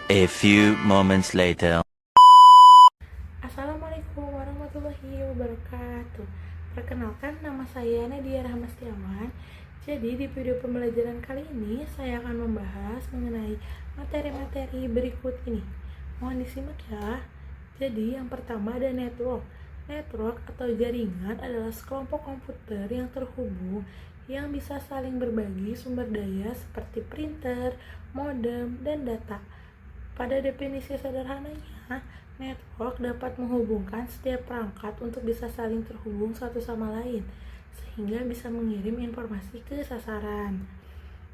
A few moments later. Assalamualaikum warahmatullahi wabarakatuh. Perkenalkan, nama saya Nadia Rahmastiawan. Jadi di video pembelajaran kali ini saya akan membahas mengenai materi-materi berikut ini. Mohon disimak ya. Jadi yang pertama ada network. Network atau jaringan adalah sekelompok komputer yang terhubung yang bisa saling berbagi sumber daya seperti printer, modem, dan data. Pada definisi sederhananya, network dapat menghubungkan setiap perangkat untuk bisa saling terhubung satu sama lain, sehingga bisa mengirim informasi ke sasaran.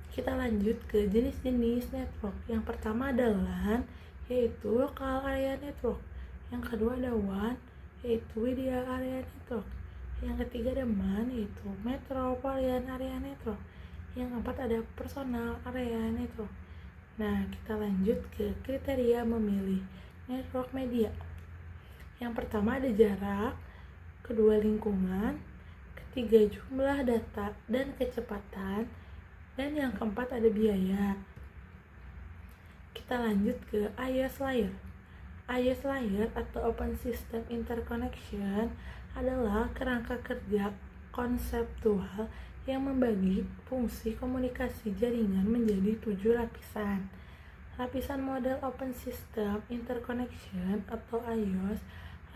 Kita lanjut ke jenis-jenis network. Yang pertama adalah LAN, yaitu Local Area Network. Yang kedua ada WAN, yaitu Wide Area Network. Yang ketiga ada MAN, yaitu Metropolitan Area Network. Yang keempat ada Personal Area Network. Nah, kita lanjut ke kriteria memilih network media. Yang pertama ada jarak, kedua lingkungan, ketiga jumlah data dan kecepatan, dan yang keempat ada biaya. Kita lanjut ke IaaS layer. IaaS layer atau Open System Interconnection adalah kerangka kerja konseptual yang membagi fungsi komunikasi jaringan menjadi 7 lapisan. Lapisan model Open System Interconnection atau IOS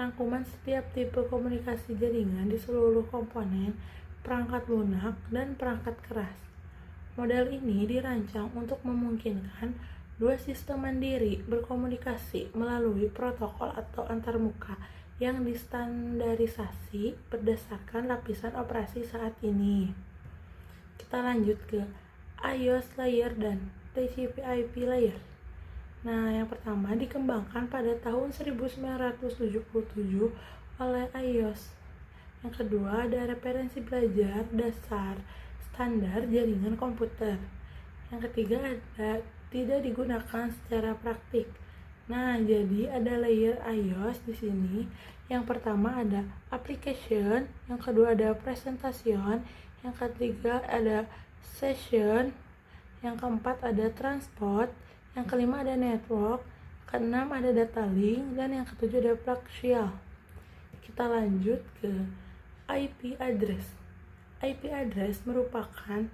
rangkuman setiap tipe komunikasi jaringan di seluruh komponen, perangkat lunak, dan perangkat keras. Model ini dirancang untuk memungkinkan dua sistem mandiri berkomunikasi melalui protokol atau antarmuka yang distandarisasi berdasarkan lapisan operasi saat ini. Kita lanjut ke iOS layer dan TCP/IP layer. Nah, yang pertama dikembangkan pada tahun 1977 oleh iOS. Yang kedua ada referensi belajar dasar standar jaringan komputer. Yang ketiga ada tidak digunakan secara praktik. Nah, jadi ada layer iOS di sini. Yang pertama ada application, yang kedua ada presentation, yang ketiga ada session, yang keempat ada transport, yang kelima ada network, keenam ada data link, dan yang ketujuh ada partial. Kita lanjut ke IP address. IP address merupakan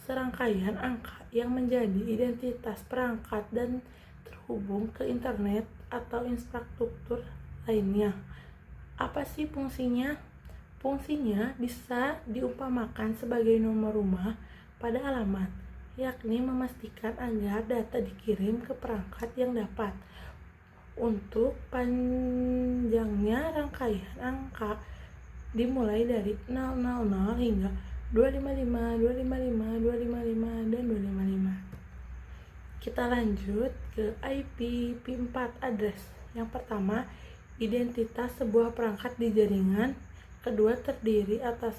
serangkaian angka yang menjadi identitas perangkat dan terhubung ke internet atau infrastruktur lainnya. Apa sih fungsinya? Fungsinya bisa diumpamakan sebagai nomor rumah pada alamat, yakni memastikan agar data dikirim ke perangkat yang dapat. Untuk panjangnya rangkaian angka dimulai dari 000 hingga 255, 255, 255, dan 255. Kita lanjut ke IPv4 address. Yang pertama, identitas sebuah perangkat di jaringan. Kedua, terdiri atas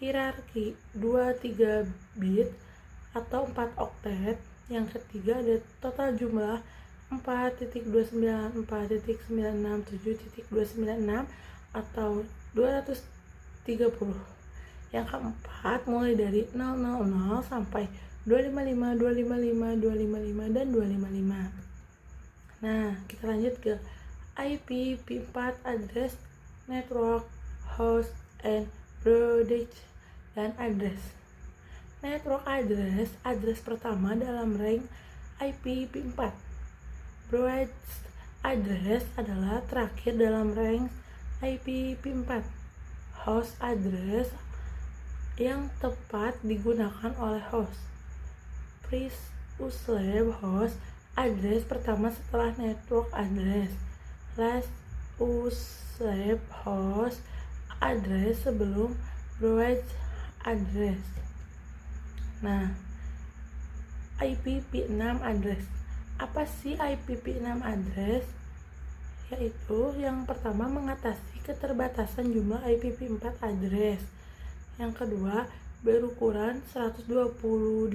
hierarki 2-3 bit atau 4 oktet. Yang ketiga ada total jumlah 4.29, 4.967.296 atau 230. Yang keempat mulai dari 000 sampai 255, 255, 255, dan 255. Nah, kita lanjut ke IPv4 address, network, host, and broadcast, dan address. Network address, address pertama dalam range IPv4. Broadcast address adalah terakhir dalam range IPv4. Host address yang tepat digunakan oleh host. First uslab host address pertama setelah network address. Last uslab host address sebelum broadcast address. Nah, IPv6 address. Apa sih IPv6 address? Yaitu yang pertama mengatasi keterbatasan jumlah IPv4 address. Yang kedua, berukuran 128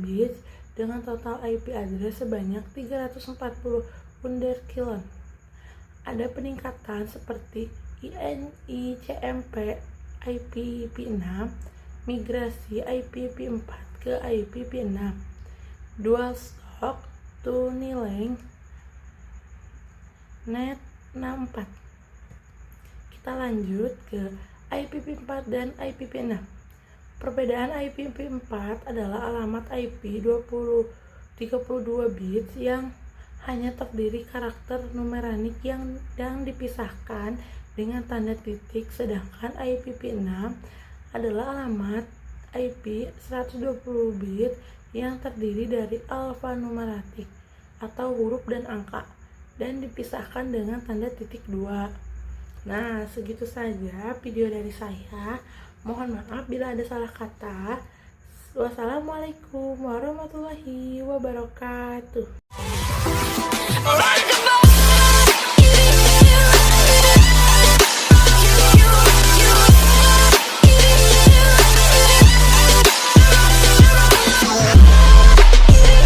bits dengan total IP address sebanyak 340 underkilon. Ada peningkatan seperti INICMP IPv6, migrasi IPv4 ke IPv6, dual stack tunneling, Net 64. Kita lanjut ke IPv4 dan IPv6. Perbedaan IPv4 adalah alamat IP 32 bits yang hanya terdiri karakter numeranik yang dipisahkan dengan tanda titik, sedangkan IPv6 adalah alamat IP 120 bit yang terdiri dari alfanumeratik atau huruf dan angka dan dipisahkan dengan tanda titik 2. Nah, segitu saja video dari saya. Mohon maaf bila ada salah kata. Wassalamualaikum warahmatullahi wabarakatuh.